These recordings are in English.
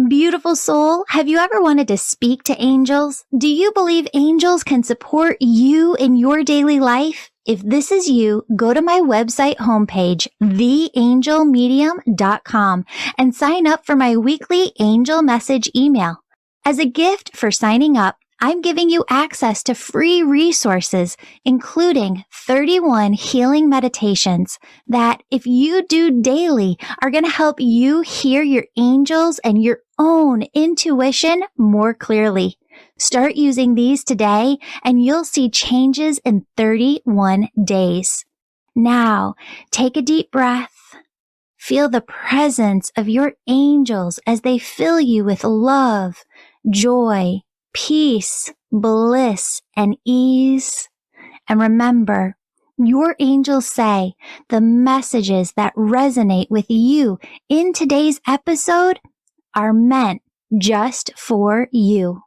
Beautiful soul, have you ever wanted to speak to angels? Do you believe angels can support you in your daily life? If this is you, go to my website homepage, theangelmedium.com, and sign up for my weekly angel message email. As a gift for signing up, I'm giving you access to free resources, including 31 healing meditations that, if you do daily, are going to help you hear your angels and your own intuition more clearly. Start using these today and you'll see changes in 31 days. Now, take a deep breath. Feel the presence of your angels as they fill you with love, joy, peace, bliss, and ease. And remember, your angels say the messages that resonate with you in today's episode are meant just for you.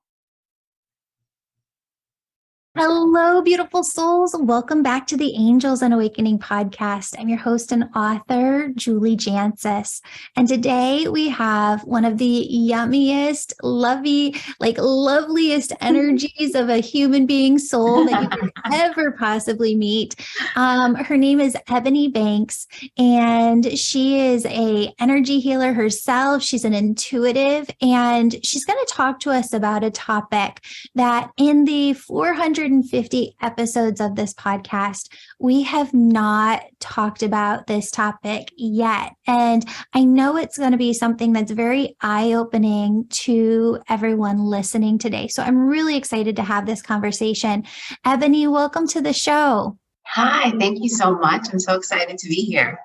Hello, beautiful souls. Welcome back to the Angels and Awakening podcast. I'm your host and author, Julie Jancius. And today we have one of the yummiest, loveliest energies of a human being soul that you could ever possibly meet. Her name is Eboni Banks, and she is an energy healer herself. She's an intuitive, and she's going to talk to us about a topic that in the 450 episodes of this podcast, we have not talked about this topic yet. And I know it's going to be something that's very eye-opening to everyone listening today. So I'm really excited to have this conversation. Eboni, welcome to the show. Hi, thank you so much. I'm so excited to be here.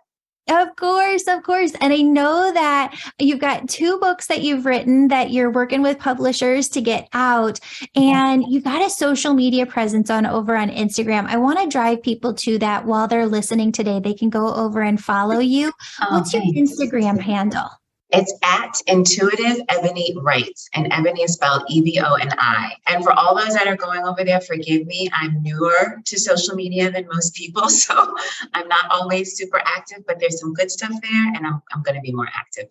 Of course. And I know that you've got 2 books that you've written that you're working with publishers to get out, and you've got a social media presence over on Instagram. I want to drive people to that while they're listening today. They can go over and follow you. What's your Instagram handle? It's at Intuitive Eboni Writes, and Ebony is spelled Eboni. And for all those that are going over there, forgive me. I'm newer to social media than most people, so I'm not always super active, but there's some good stuff there, and I'm going to be more active.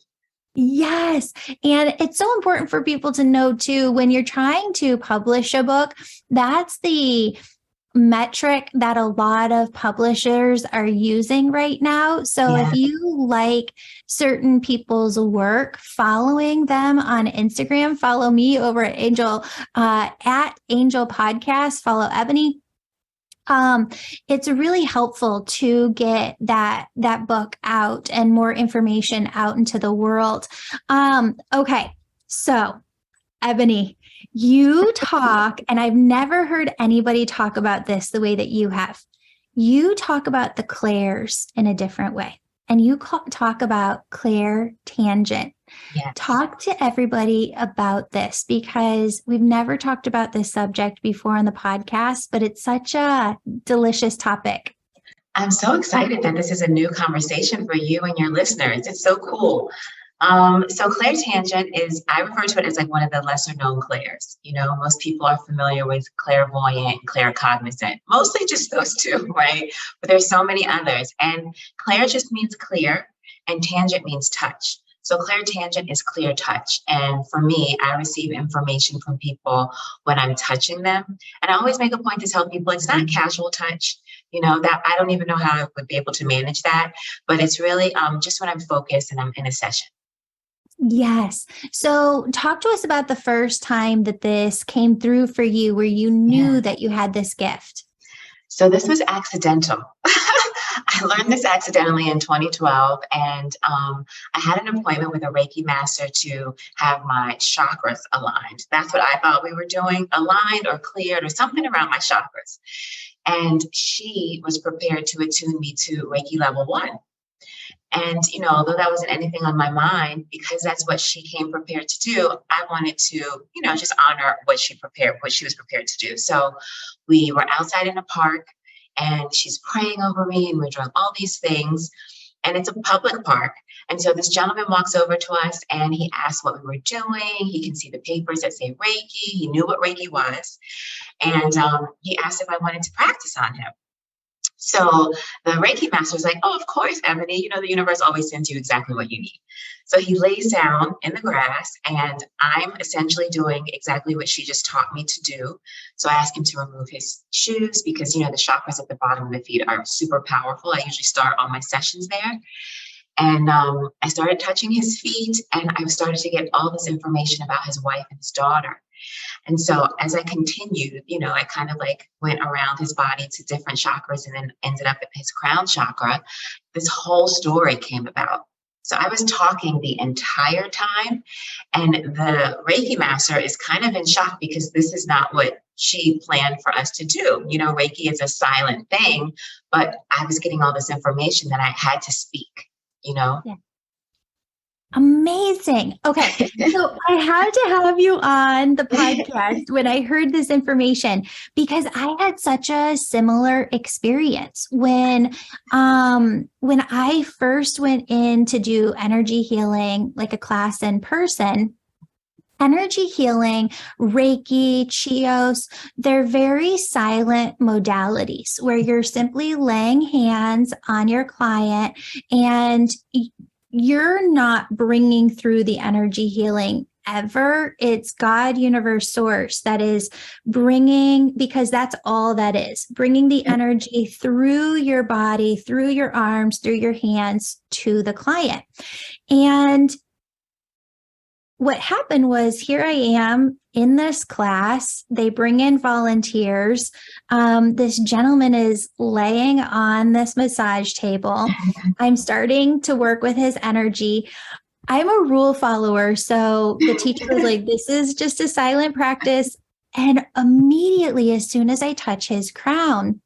Yes. And it's so important for people to know too, when you're trying to publish a book, that's the metric that a lot of publishers are using right now. So if you like certain people's work, following them on Instagram, follow me over at Angel Podcast, follow Eboni. It's really helpful to get that book out and more information out into the world. Okay. So Eboni, you talk, and I've never heard anybody talk about this the way that you have. You talk about the CLAIR-s in a different way, and you talk about clair-tangent. Yes. Talk to everybody about this, because we've never talked about this subject before on the podcast, but it's such a delicious topic. I'm so excited that this is a new conversation for you and your listeners. It's so cool. So clair-tangent is, I refer to it as like one of the lesser known clairs. You know, most people are familiar with clairvoyant, claircognizant, mostly just those 2, right? But there's so many others. And clair just means clear, and tangent means touch. So clair-tangent is clear touch. And for me, I receive information from people when I'm touching them. And I always make a point to tell people it's not casual touch. You know, that I don't even know how I would be able to manage that. But it's really just when I'm focused and I'm in a session. Yes. So talk to us about the first time that this came through for you, where you knew that you had this gift. So this was accidental. I learned this accidentally in 2012, and I had an appointment with a Reiki master to have my chakras aligned. That's what I thought we were doing, aligned or cleared or something around my chakras. And she was prepared to attune me to Reiki level 1. And, you know, although that wasn't anything on my mind, because that's what she came prepared to do, I wanted to, you know, just honor what she was prepared to do. So we were outside in a park, and she's praying over me, and we're doing all these things. And it's a public park. And so this gentleman walks over to us, and he asks what we were doing. He can see the papers that say Reiki. He knew what Reiki was. And he asked if I wanted to practice on him. So the Reiki master was like, oh, of course, Ebony, the universe always sends you exactly what you need. So he lays down in the grass, and I'm essentially doing exactly what she just taught me to do. So I asked him to remove his shoes because, the chakras at the bottom of the feet are super powerful. I usually start all my sessions there. And I started touching his feet, and I started to get all this information about his wife and his daughter. And so as I continued, I kind of like went around his body to different chakras and then ended up at his crown chakra. This whole story came about. So I was talking the entire time, and the Reiki master is kind of in shock because this is not what she planned for us to do. Reiki is a silent thing, but I was getting all this information that I had to speak, Yeah. Amazing. Okay. So I had to have you on the podcast when I heard this information because I had such a similar experience when I first went in to do energy healing, like a class in person. Energy healing, Reiki, Chios, they're very silent modalities where you're simply laying hands on your client and you're not bringing through the energy healing ever. It's God, universe, source that is bringing, because that's all that is, bringing the energy through your body, through your arms, through your hands to the client. And what happened was, here I am in this class. They bring in volunteers. This gentleman is laying on this massage table. I'm starting to work with his energy. I'm a rule follower. So the teacher was like, this is just a silent practice. And immediately, as soon as I touch his crown,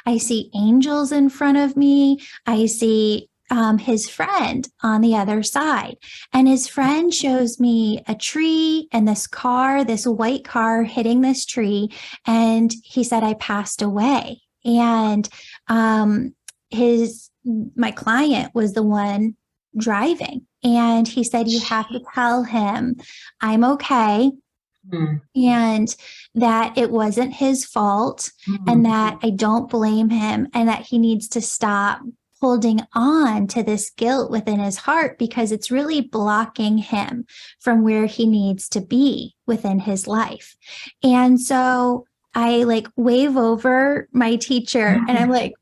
I see angels in front of me. I see his friend on the other side. And his friend shows me a tree and this car, this white car hitting this tree. And he said, I passed away. And my client was the one driving. And he said, you have to tell him I'm okay. And that it wasn't his fault, and that I don't blame him, and that he needs to stop holding on to this guilt within his heart because it's really blocking him from where he needs to be within his life. And so I like wave over my teacher and I'm like,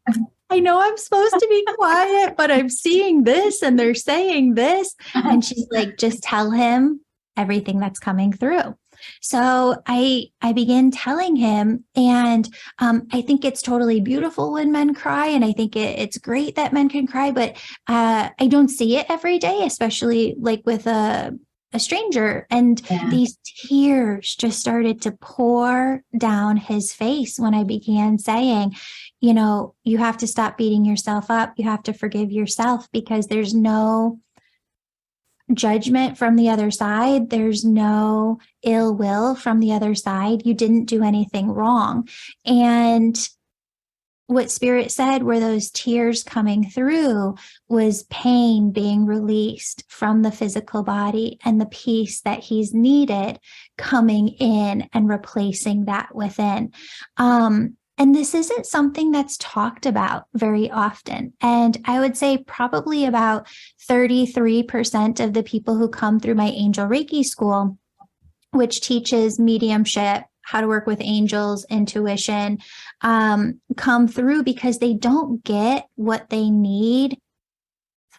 I know I'm supposed to be quiet, but I'm seeing this and they're saying this. And she's like, just tell him everything that's coming through. So I began telling him, and I think it's totally beautiful when men cry, and I think it's great that men can cry, but I don't see it every day, especially like with a stranger. And these tears just started to pour down his face when I began saying, you have to stop beating yourself up. You have to forgive yourself because there's no judgment from the other side. There's no ill will from the other side. You didn't do anything wrong. And what Spirit said were those tears coming through was pain being released from the physical body and the peace that he's needed coming in and replacing that within. And this isn't something that's talked about very often. And I would say probably about 33% of the people who come through my Angel Reiki school, which teaches mediumship, how to work with angels, intuition, come through because they don't get what they need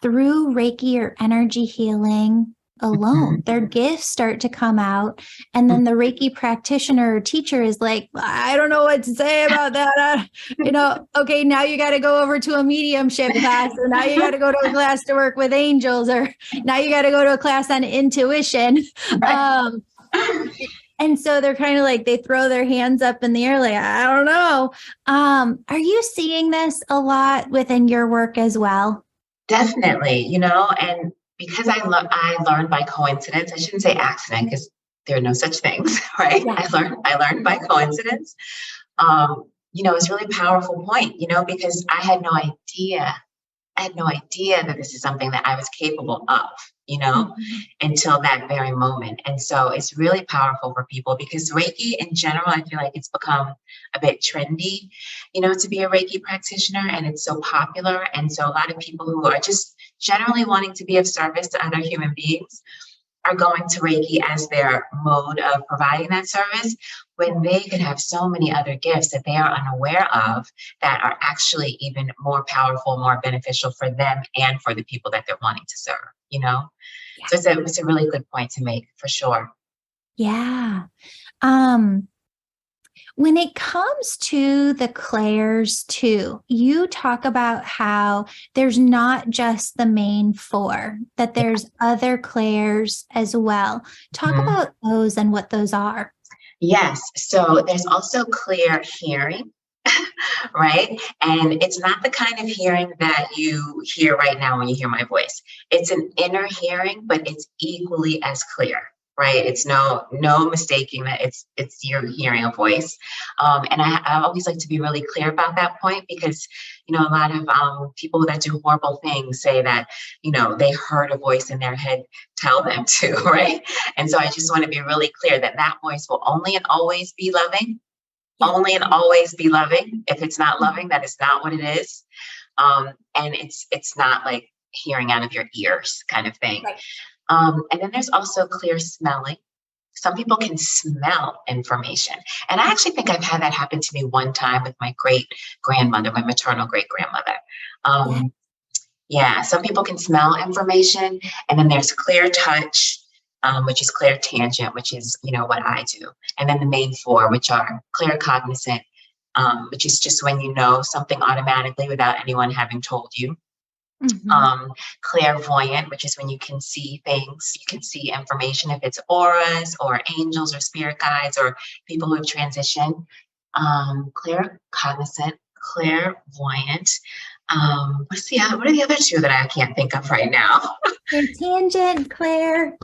through Reiki or energy healing alone. Their gifts start to come out. And then the Reiki practitioner or teacher is like, I don't know what to say about that. Okay, now you got to go over to a mediumship class, or now you got to go to a class to work with angels, or now you got to go to a class on intuition. And so they're kind of like, they throw their hands up in the air, like, I don't know. Are you seeing this a lot within your work as well? Definitely, and because I learned by coincidence. I shouldn't say accident because there are no such things, right? Yeah. I learned by coincidence. It's a really powerful point, because I had no idea I had no idea that this is something that I was capable of, Mhm. until that very moment. And so it's really powerful for people because Reiki in general, I feel like it's become a bit trendy, to be a Reiki practitioner, and it's so popular. And so a lot of people who are just generally wanting to be of service to other human beings are going to Reiki as their mode of providing that service when they could have so many other gifts that they are unaware of that are actually even more powerful, more beneficial for them and for the people that they're wanting to serve. Yeah. So it's a really good point to make for sure. Yeah. Um, when it comes to the clairs too, you talk about how there's not just the main four, that there's other clairs as well. Talk Mhm. about those and what those are. Yes. So there's also clear hearing, right? And it's not the kind of hearing that you hear right now when you hear my voice. It's an inner hearing, but it's equally as clear, right? It's no mistaking that it's you're hearing a voice. And I always like to be really clear about that point because a lot of people that do horrible things say that they heard a voice in their head tell them to, right? And so I just want to be really clear that that voice will only and always be loving, Yeah. only and always be loving. If it's not loving, that is not what it is. And it's not like hearing out of your ears kind of thing. Right. And then there's also clear smelling. Some people can smell information. And I actually think I've had that happen to me one time with my great grandmother, my maternal great grandmother. Yeah. Yeah, some people can smell information. And then there's clear touch, which is clear tangent, which is, what I do. And then the main four, which are clear cognizant, which is just when you know something automatically without anyone having told you. Mhm. Clairvoyant, which is when you can see things, you can see information, if it's auras or angels or spirit guides or people who have transitioned. Clear cognizant, clairvoyant. What are the other two that I can't think of right now? Clear tangent, Claire.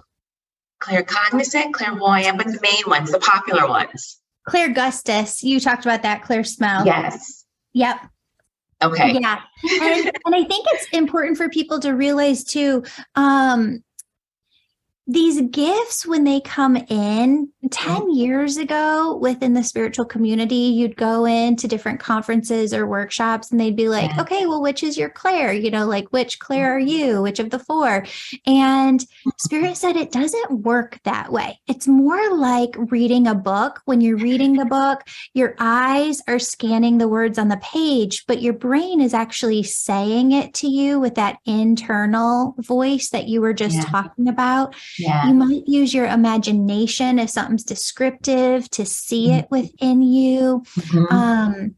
Clear cognizant, clairvoyant, but the main ones, the popular ones. Claire Augustus. You talked about that. Clear smell. Yes. Yep. Okay. Yeah. And I think it's important for people to realize too, these gifts, when they come in 10 years ago within the spiritual community, you'd go into different conferences or workshops and they'd be like, Yeah. okay, well, which is your Clair? Like which Clair are you? Which of the four? And Spirit said it doesn't work that way. It's more like reading a book. When you're reading the book, your eyes are scanning the words on the page, but your brain is actually saying it to you with that internal voice that you were just talking about. Yeah. You might use your imagination if something's descriptive to see it within you. Mhm.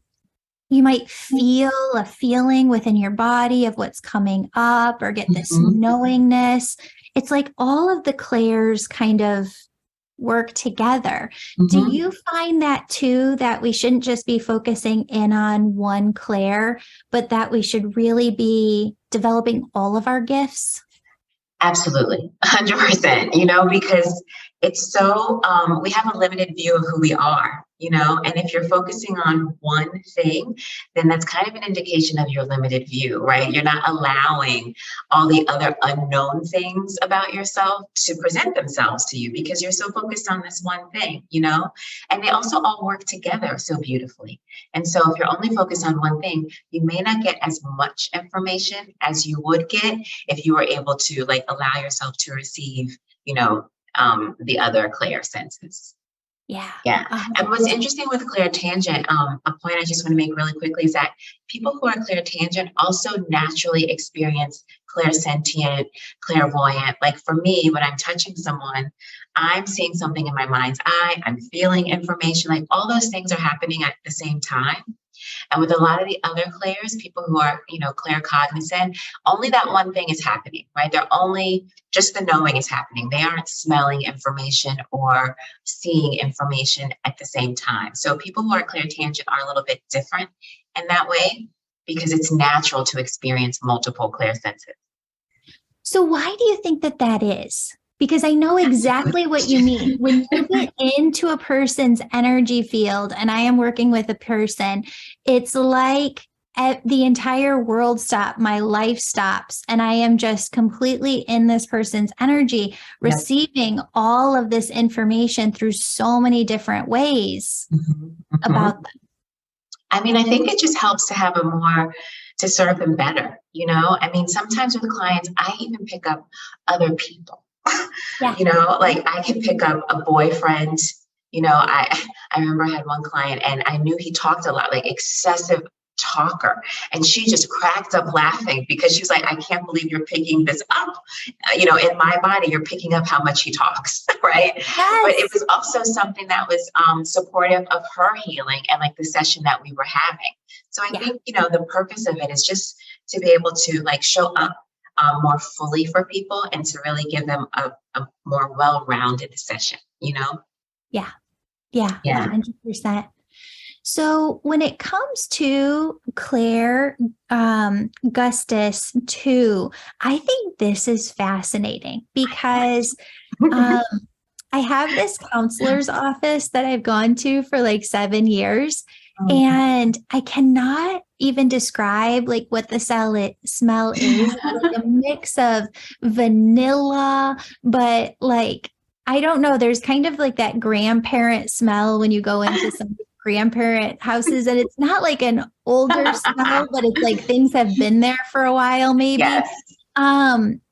You might feel a feeling within your body of what's coming up or get this knowingness. It's like all of the clairs kind of work together. Do you find that too, that we shouldn't just be focusing in on one clair, but that we should really be developing all of our gifts? Absolutely, 100%, because it's so, we have a limited view of who we are, and if you're focusing on one thing, then that's kind of an indication of your limited view, right? You're not allowing all the other unknown things about yourself to present themselves to you because you're so focused on this one thing, and they also all work together so beautifully. And so if you're only focused on one thing, you may not get as much information as you would get if you were able to allow yourself to receive, the other clear senses. Yeah. Yeah. And what's interesting with clear tangent, a point I just want to make really quickly is that people who are clear tangent also naturally experience clairsentient, clairvoyant. Like for me, when I'm touching someone, I'm seeing something in my mind's eye, I'm feeling information, like all those things are happening at the same time. And with a lot of the other clairs, people who are, clair cognizant, only that one thing is happening, right? They're only just the knowing is happening. They aren't smelling information or seeing information at the same time. So people who are clair tangent are a little bit different in that way because it's natural to experience multiple clair senses. So why do you think that that is? Because I know exactly what you mean. When you get into a person's energy field, and I am working with a person, it's like the entire world stops, my life stops, and I am just completely in this person's energy, receiving all of this information through so many different ways about them. I mean, I think it just helps to have to serve them better, you know? I mean, sometimes with clients, I even pick up other people, you know, like I can pick up a boyfriend. You know, I remember I had one client and I knew he talked a lot, like excessive talker. And she just cracked up laughing because she's like, I can't believe you're picking this up. You know, in my body, you're picking up how much he talks, right? Yes. But it was also something that was supportive of her healing and like the session that we were having. So I think, you know, the purpose of it is just to be able to like show up more fully for people and to really give them a more well-rounded session, you know? Yeah. 100%. So when it comes to Clair Augustus too, I think this is fascinating because I have this counselor's office that I've gone to for like 7 years, and I cannot even describe like what the smell is. Like a mix of vanilla, but like, I don't know. There's kind of like that grandparent smell when you go into some grandparent houses, and it's not like an older smell, but it's like things have been there for a while, maybe. Yes.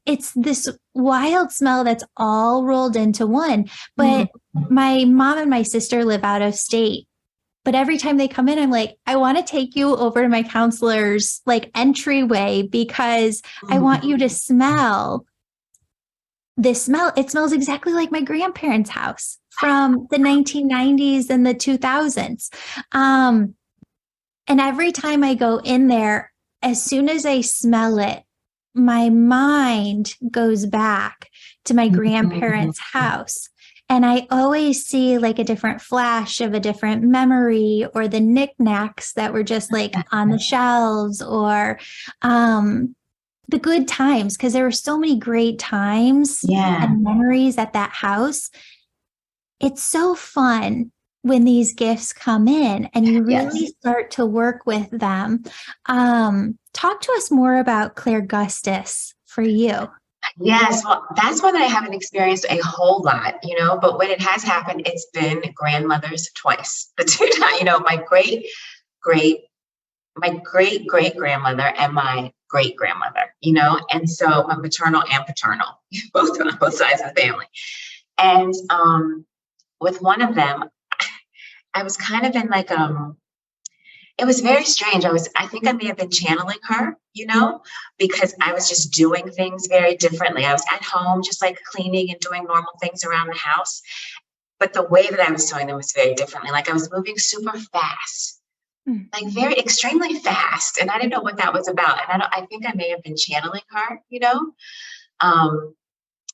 It's this wild smell that's all rolled into one. But my mom and my sister live out of state. But every time they come in, I'm like, I want to take you over to my counselor's like entryway because I want you to smell this smell. It smells exactly like my grandparents' house from the 1990s and the 2000s. And every time I go in there, as soon as I smell it, my mind goes back to my grandparents' house. And I always see like a different flash of a different memory or the knickknacks that were just like on the shelves or the good times, because there were so many great times and memories at that house. It's so fun when these gifts come in and you really start to work with them. Talk to us more about Clair Augustus for you. Yes, well, that's one that I haven't experienced a whole lot, you know, but when it has happened, it's been grandmothers twice. The two times, you know, my great great grandmother and my great grandmother, you know, and so my maternal and paternal, both on both sides of the family. And with one of them, I was kind of in like it was very strange. I think I may have been channeling her, you know, because I was just doing things very differently. I was at home, just like cleaning and doing normal things around the house. But the way that I was doing them was very differently. Like I was moving super fast, like very extremely fast. And I didn't know what that was about. And I think I may have been channeling her, you know,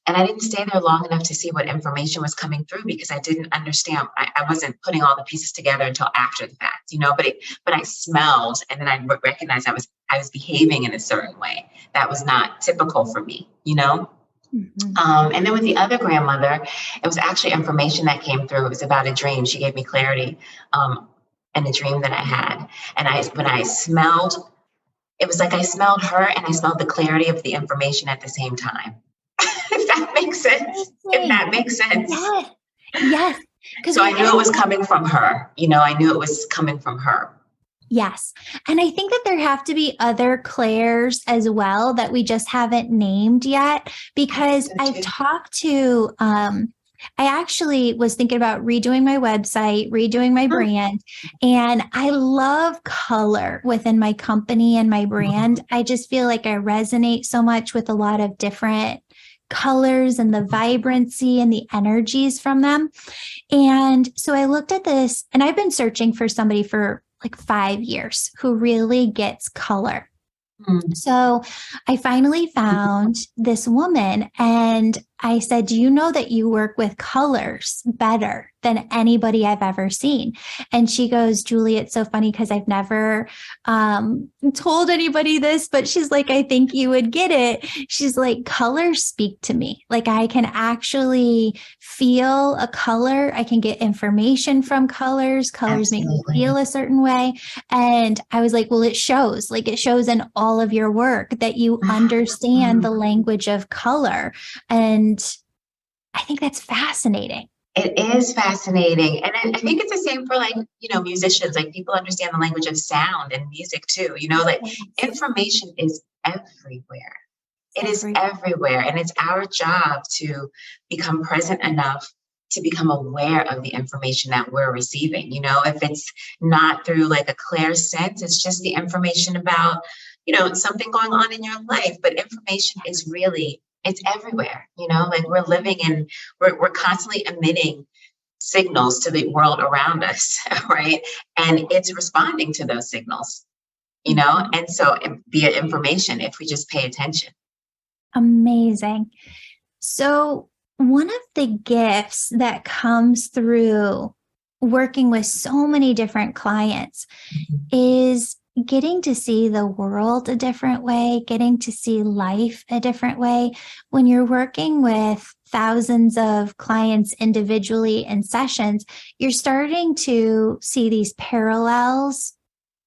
and I didn't stay there long enough to see what information was coming through because I didn't understand. I wasn't putting all the pieces together until after the fact, you know, but I smelled and then I recognized I was behaving in a certain way that was not typical for me, you know? And then with the other grandmother, it was actually information that came through. It was about a dream. She gave me clarity in a dream that I had. And when I smelled, it was like I smelled her and I smelled the clarity of the information at the same time. If that makes sense. If that makes sense. Yes. So I knew it was coming from her. You know, I knew it was coming from her. Yes. And I think that there have to be other Clairs as well that we just haven't named yet, because I've talked to, I actually was thinking about redoing my website, redoing my brand, and I love color within my company and my brand. I just feel like I resonate so much with a lot of different colors and the vibrancy and the energies from them. And so I looked at this and I've been searching for somebody for like 5 years who really gets color. So I finally found this woman, and I said, do you know that you work with colors better than anybody I've ever seen? And she goes, Julie, it's so funny because I've never told anybody this, but she's like, I think you would get it. She's like, colors speak to me. Like I can actually feel a color. I can get information from colors. Colors make me feel a certain way. And I was like, well, it shows in all of your work that you understand the language of color. And I think that's fascinating. It is fascinating. And I think it's the same for like, musicians, like people understand the language of sound and music too, like information is everywhere. It is everywhere. And it's our job to become present enough to become aware of the information that we're receiving. If it's not through like a clear sense, it's just the information about, something going on in your life, but information is really, it's everywhere, like we're living in, we're constantly emitting signals to the world around us, right? And it's responding to those signals, and so via information, if we just pay attention. Amazing. So one of the gifts that comes through working with so many different clients is getting to see the world a different way, getting to see life a different way. When you're working with thousands of clients individually in sessions, you're starting to see these parallels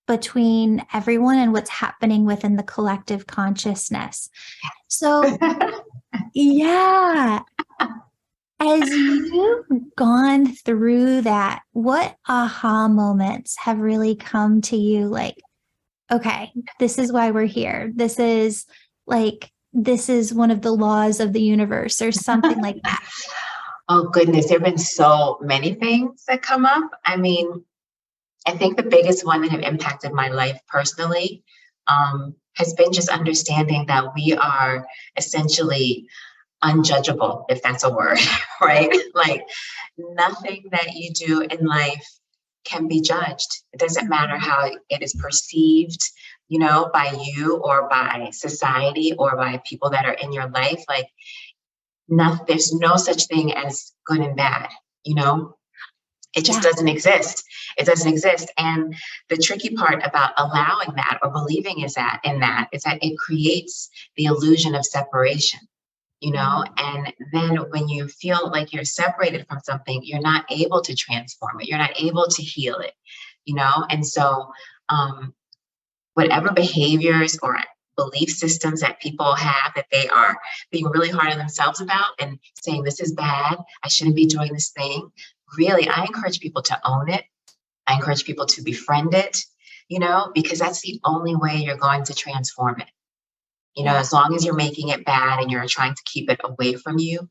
between everyone and what's happening within the collective consciousness. So, yeah. As you've gone through that, what aha moments have really come to you? Like, okay, this is why we're here. This is one of the laws of the universe or something like that. Oh, goodness. There have been so many things that come up. I mean, I think the biggest one that have impacted my life personally has been just understanding that we are essentially unjudgeable, if that's a word, right? Like nothing that you do in life can be judged. It doesn't matter how it is perceived, by you or by society or by people that are in your life. Like there's no such thing as good and bad, It just doesn't exist. It doesn't exist. And the tricky part about allowing that or believing is that it creates the illusion of separation. And then when you feel like you're separated from something, you're not able to transform it. You're not able to heal it, And so whatever behaviors or belief systems that people have that they are being really hard on themselves about and saying, this is bad, I shouldn't be doing this thing. Really, I encourage people to own it. I encourage people to befriend it, because that's the only way you're going to transform it. As long as you're making it bad and you're trying to keep it away from you,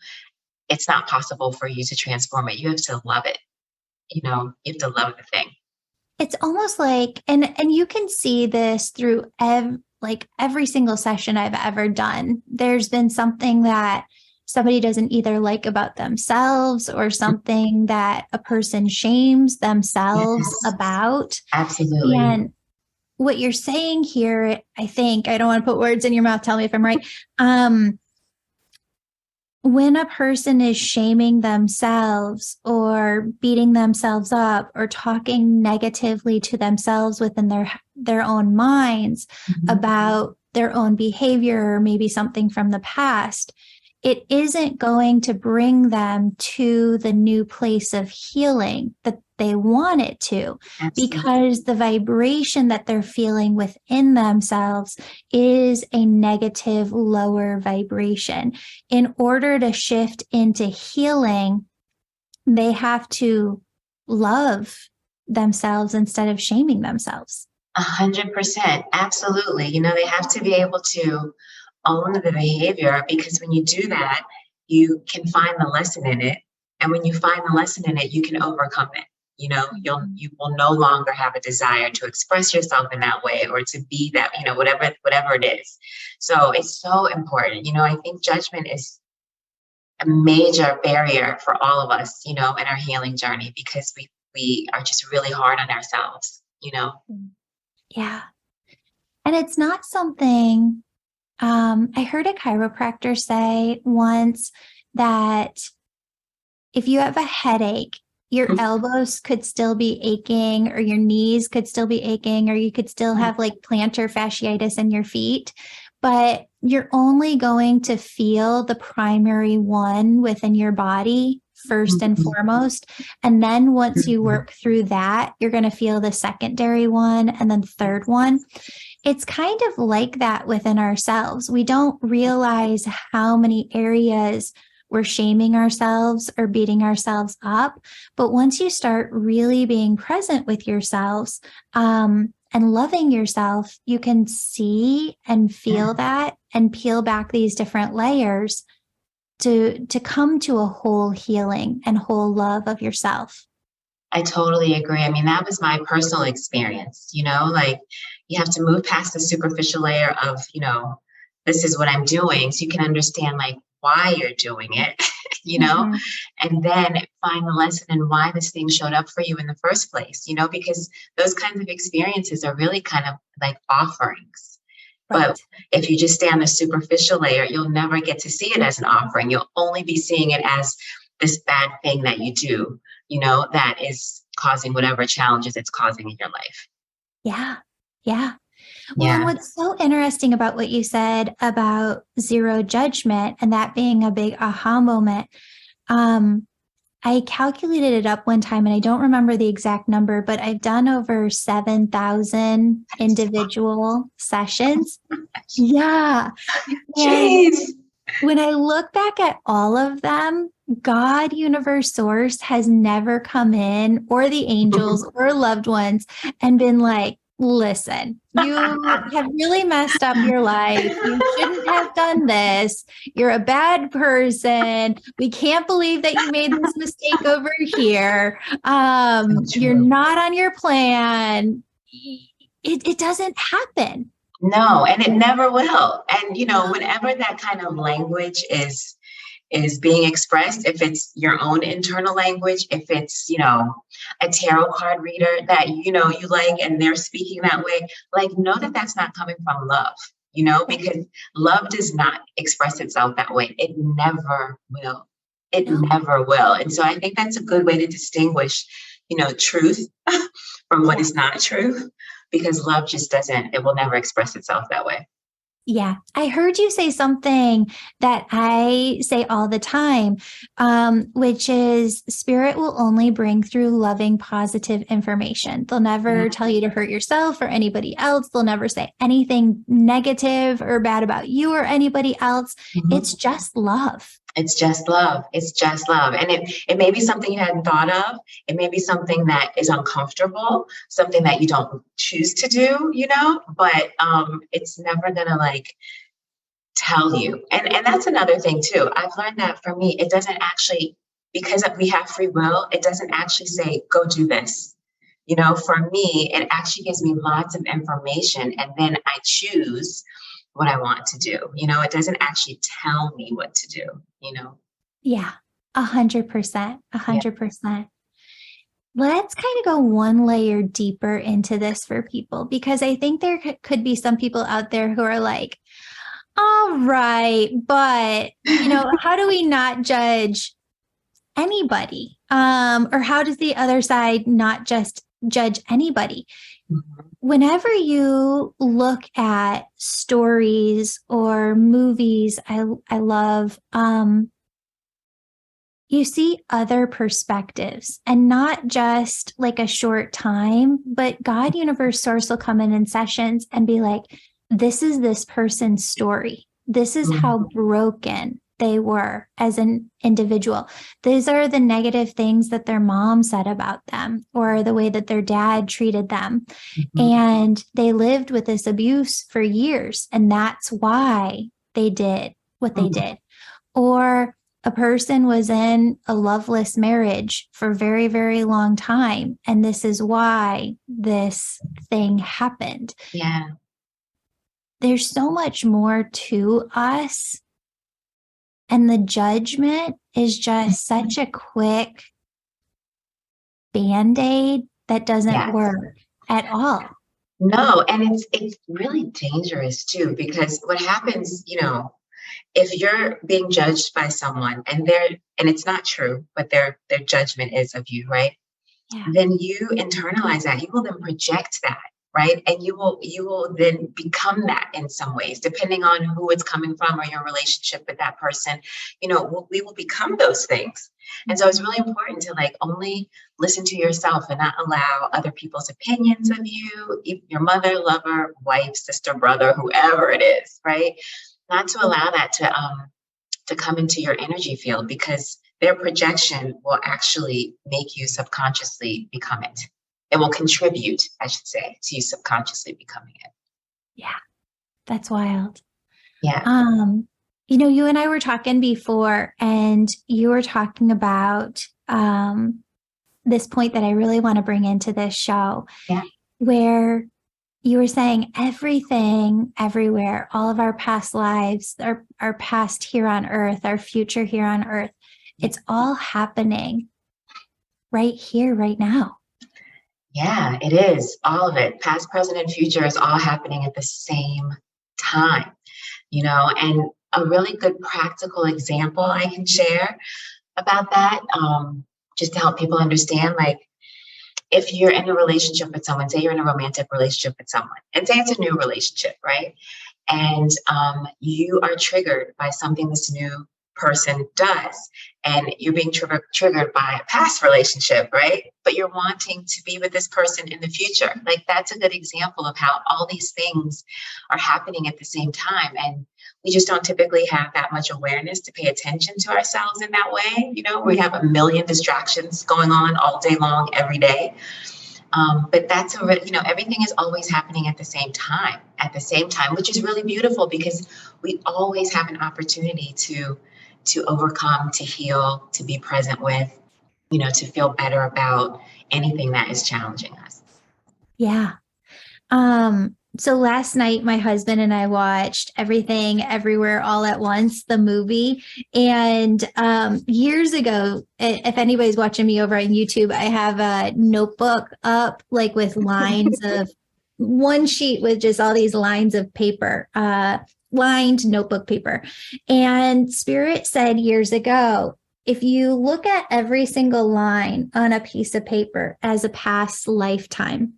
it's not possible for you to transform it. You have to love it. You have to love the thing. It's almost like, and you can see this through every single session I've ever done. There's been something that somebody doesn't either like about themselves or something that a person shames themselves about. Absolutely. And what you're saying here, I think, I don't want to put words in your mouth, tell me if I'm right. When a person is shaming themselves or beating themselves up or talking negatively to themselves within their own minds about their own behavior or maybe something from the past, it isn't going to bring them to the new place of healing that they want it to. Absolutely. Because the vibration that they're feeling within themselves is a negative, lower vibration. In order to shift into healing, they have to love themselves instead of shaming themselves. 100%. Absolutely. They have to be able to own the behavior, because when you do that, you can find the lesson in it. And when you find the lesson in it, you can overcome it. You will no longer have a desire to express yourself in that way or to be that, whatever it is. So it's so important. I think judgment is a major barrier for all of us, in our healing journey, because we are just really hard on ourselves, Yeah. And it's not something, I heard a chiropractor say once that if you have a headache, your elbows could still be aching, or your knees could still be aching, or you could still have like plantar fasciitis in your feet, but you're only going to feel the primary one within your body first and foremost. And then once you work through that, you're going to feel the secondary one and then third one. It's kind of like that within ourselves. We don't realize how many areas we're shaming ourselves or beating ourselves up. But once you start really being present with yourselves, and loving yourself, you can see and feel that and peel back these different layers to come to a whole healing and whole love of yourself. I totally agree. I mean, that was my personal experience, like you have to move past the superficial layer of, this is what I'm doing. So you can understand like why you're doing it, and then find the lesson and why this thing showed up for you in the first place, because those kinds of experiences are really kind of like offerings. Right. But if you just stay on the superficial layer, you'll never get to see it as an offering. You'll only be seeing it as this bad thing that you do, that is causing whatever challenges it's causing in your life. Yeah. Yeah. Well, and what's so interesting about what you said about zero judgment and that being a big aha moment, I calculated it up one time and I don't remember the exact number, but I've done over 7,000 individual sessions. Yeah. And when I look back at all of them, God, universe, source has never come in, or the angels or loved ones, and been like, listen, you have really messed up your life. You shouldn't have done this. You're a bad person. We can't believe that you made this mistake over here. You're not on your plan. It doesn't happen. No, and it never will. And, whenever that kind of language is being expressed, if it's your own internal language, if it's, a tarot card reader that, you like, and they're speaking that way, like, know that that's not coming from love, because love does not express itself that way. It never will. It never will. And so I think that's a good way to distinguish, truth from what is not truth, because love just it will never express itself that way. Yeah. I heard you say something that I say all the time, which is spirit will only bring through loving, positive information. They'll never tell you to hurt yourself or anybody else. They'll never say anything negative or bad about you or anybody else. It's just love. It's just love. It's just love. And it may be something you hadn't thought of. It may be something that is uncomfortable, something that you don't choose to do, but it's never going to tell you. And that's another thing too. I've learned that for me, it doesn't actually, because we have free will, it doesn't actually say, go do this. For me, it actually gives me lots of information, and then I choose what I want to do. It doesn't actually tell me what to do, Yeah, 100%, 100%. Let's kind of go one layer deeper into this for people, because I think there could be some people out there who are like, all right, but, how do we not judge anybody? Or how does the other side not just judge anybody? Whenever you look at stories or movies, I love, you see other perspectives, and not just like a short time, but God, universe, source will come in sessions and be like, this is this person's story. This is how broken they were as an individual. These are the negative things that their mom said about them, or the way that their dad treated them. And they lived with this abuse for years. And that's why they did what they did. Or a person was in a loveless marriage for a very, very long time, and this is why this thing happened. Yeah. There's so much more to us. And the judgment is just such a quick Band-Aid that doesn't work at all. No, and it's really dangerous too, because what happens, if you're being judged by someone and it's not true, but their judgment is of you, right? Yeah. Then you internalize that. You will then project that, right? And you will then become that in some ways, depending on who it's coming from or your relationship with that person. We will become those things. And so it's really important to like only listen to yourself and not allow other people's opinions of you, your mother, lover, wife, sister, brother, whoever it is, right? Not to allow that to come into your energy field, because their projection will actually make you subconsciously become it. It will contribute, I should say, to you subconsciously becoming it. Yeah, that's wild. Yeah. You and I were talking before, and you were talking about this point that I really want to bring into this show, where you were saying everything, everywhere, all of our past lives, our past here on earth, our future here on earth, it's all happening right here, right now. Yeah, it is. All of it, past, present, and future, is all happening at the same time, and a really good practical example I can share about that, just to help people understand, like, if you're in a relationship with someone, say you're in a romantic relationship with someone, and say it's a new relationship, right? And you are triggered by something this new person does, and you're being triggered by a past relationship, right? But you're wanting to be with this person in the future. Like, that's a good example of how all these things are happening at the same time. And we just don't typically have that much awareness to pay attention to ourselves in that way. We have a million distractions going on all day long, every day. But that's everything is always happening at the same time, which is really beautiful, because we always have an opportunity to overcome, to heal, to be present with, to feel better about anything that is challenging us. Yeah. So last night, my husband and I watched Everything Everywhere All at Once, the movie. And years ago, if anybody's watching me over on YouTube, I have a notebook up, like with lines of one sheet with just all these lines of paper, lined notebook paper. And Spirit said years ago, if you look at every single line on a piece of paper as a past lifetime,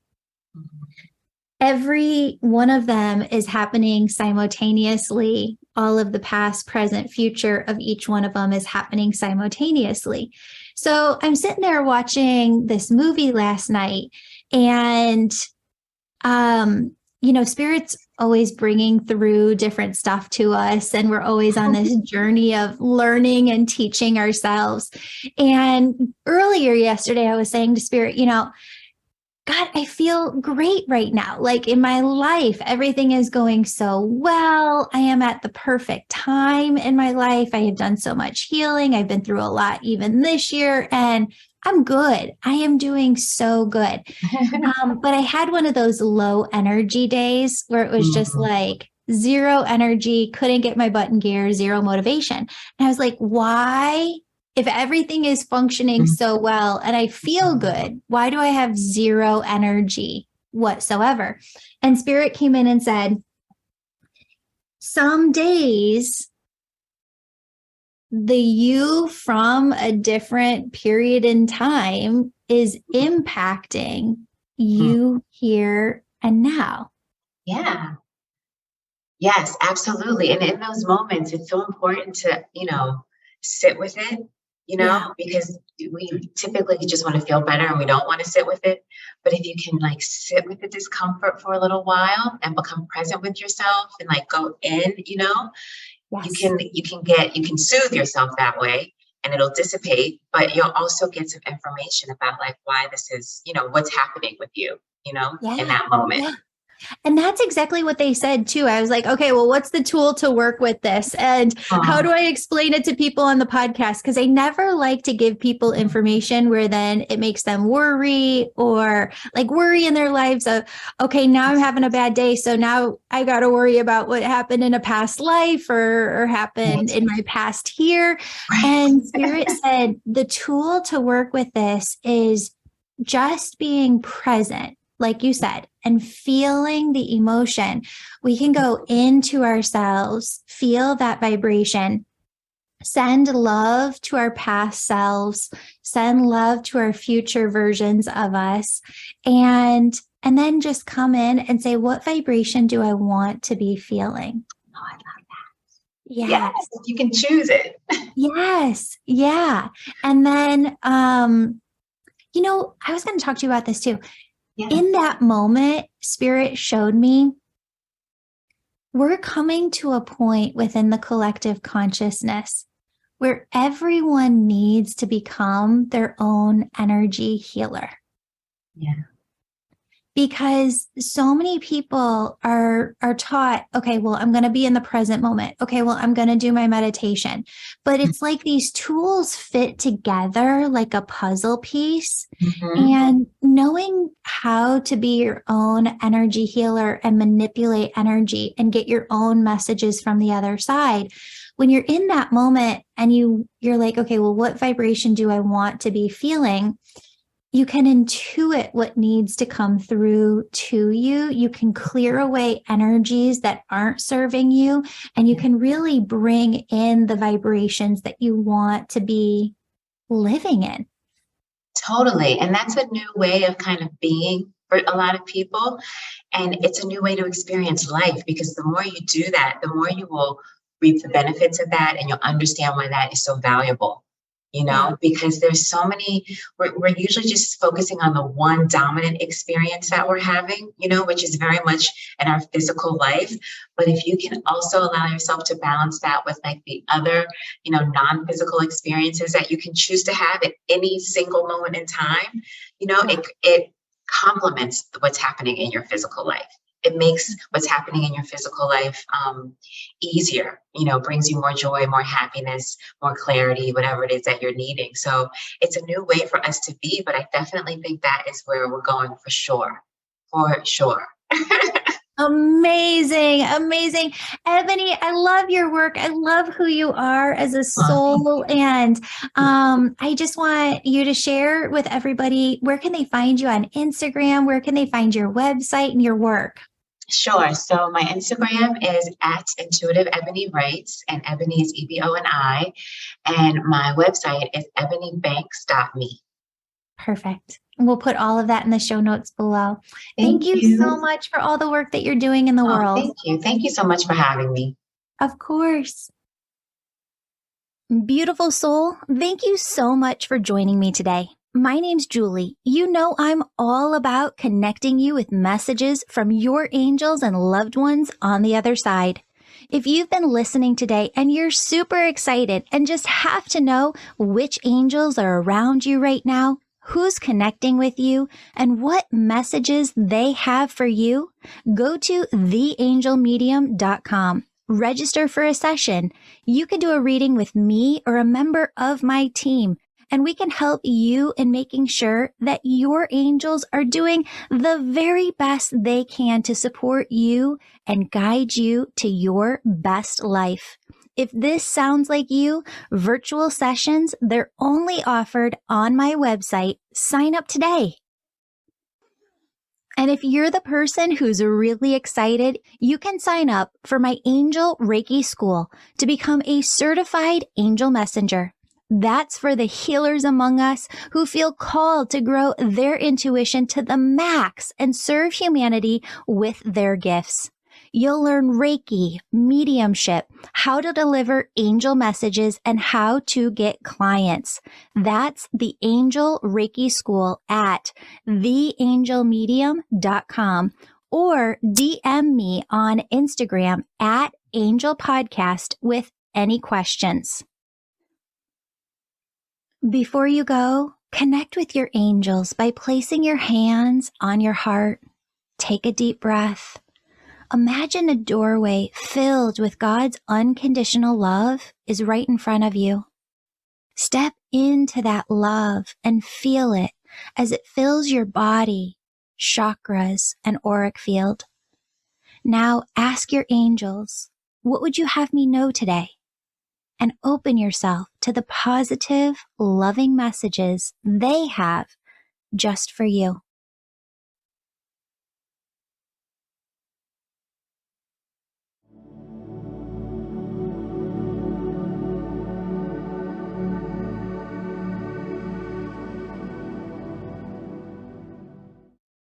every one of them is happening simultaneously. All of the past, present, future of each one of them is happening simultaneously. So I'm sitting there watching this movie last night, and, Spirit's always bringing through different stuff to us, and we're always on this journey of learning and teaching ourselves. And earlier yesterday, I was saying to Spirit, God, I feel great right now. Like, in my life, everything is going so well. I am at the perfect time in my life. I have done so much healing. I've been through a lot even this year, and I'm good. I am doing so good. But I had one of those low energy days where it was just like zero energy, couldn't get my butt in gear, zero motivation. And I was like, why? If everything is functioning so well and I feel good, why do I have zero energy whatsoever? And Spirit came in and said, some days the you from a different period in time is impacting you here and now. Yeah. Yes, absolutely. And in those moments, it's so important to, sit with it, because we typically just want to feel better and we don't want to sit with it. But if you can sit with the discomfort for a little while and become present with yourself and go in, Yes. you can soothe yourself that way, and it'll dissipate, but you'll also get some information about why this is, what's happening with you, in that moment. Yeah. And that's exactly what they said too. I was like, okay, well, what's the tool to work with this? And how do I explain it to people on the podcast? Because I never like to give people information where then it makes them worry or worry in their lives of, okay, now I'm having a bad day. So now I got to worry about what happened in a past life or happened in my past here. And Spirit said the tool to work with this is just being present. like you said, and feeling the emotion, we can go into ourselves, feel that vibration, send love to our past selves, send love to our future versions of us, and then just come in and say, what vibration do I want to be feeling? Oh, I love that. Yes. Yes, you can choose it. Yes. Yeah. And then, you know, I was going to talk to you about this too. Yeah. In that moment, Spirit showed me we're coming to a point within the collective consciousness where everyone needs to become their own energy healer. Yeah. Because so many people are taught, okay, well, I'm going to be in the present moment. Okay, well, I'm going to do my meditation. But it's like these tools fit together like a puzzle piece. Mm-hmm. And knowing how to be your own energy healer and manipulate energy and get your own messages from the other side. When you're in that moment and you're like, okay, well, what vibration do I want to be feeling? You can intuit what needs to come through to you. You can clear away energies that aren't serving you, and you can really bring in the vibrations that you want to be living in. Totally. And that's a new way of kind of being for a lot of people. And it's a new way to experience life, because the more you do that, the more you will reap the benefits of that, and you'll understand why that is so valuable. Because there's so many, we're usually just focusing on the one dominant experience that we're having, which is very much in our physical life. But if you can also allow yourself to balance that with like the other, non-physical experiences that you can choose to have at any single moment in time, it complements what's happening in your physical life. It makes what's happening in your physical life easier, brings you more joy, more happiness, more clarity, whatever it is that you're needing. So it's a new way for us to be, but I definitely think that is where we're going for sure. For sure. Amazing. Amazing. Eboni, I love your work. I love who you are as a soul. And I just want you to share with everybody, where can they find you on Instagram? Where can they find your website and your work? Sure. So my Instagram is at Intuitive Eboni Writes, and Eboni is EBONI. And my website is ebonibanks.me. Perfect. We'll put all of that in the show notes below. Thank you so much for all the work that you're doing in the world. Thank you. Thank you so much for having me. Of course. Beautiful soul, thank you so much for joining me today. My name's Julie. You know I'm all about connecting you with messages from your angels and loved ones on the other side. If you've been listening today and you're super excited and just have to know which angels are around you right now, who's connecting with you, and what messages they have for you, go to theangelmedium.com. Register for a session. You can do a reading with me or a member of my team, and we can help you in making sure that your angels are doing the very best they can to support you and guide you to your best life. If this sounds like you, virtual sessions, they're only offered on my website. Sign up today. And if you're the person who's really excited, you can sign up for my Angel Reiki School to become a certified angel messenger. That's for the healers among us who feel called to grow their intuition to the max and serve humanity with their gifts. You'll learn Reiki, mediumship, how to deliver angel messages, and how to get clients. That's the Angel Reiki School at theangelmedium.com, or DM me on Instagram at Angel Podcast with any questions. Before you go, connect with your angels by placing your hands on your heart. Take a deep breath. Imagine a doorway filled with God's unconditional love is right in front of you. Step into that love and feel it as it fills your body, chakras, and auric field. Now ask your angels, what would you have me know today? And open yourself to the positive, loving messages they have just for you.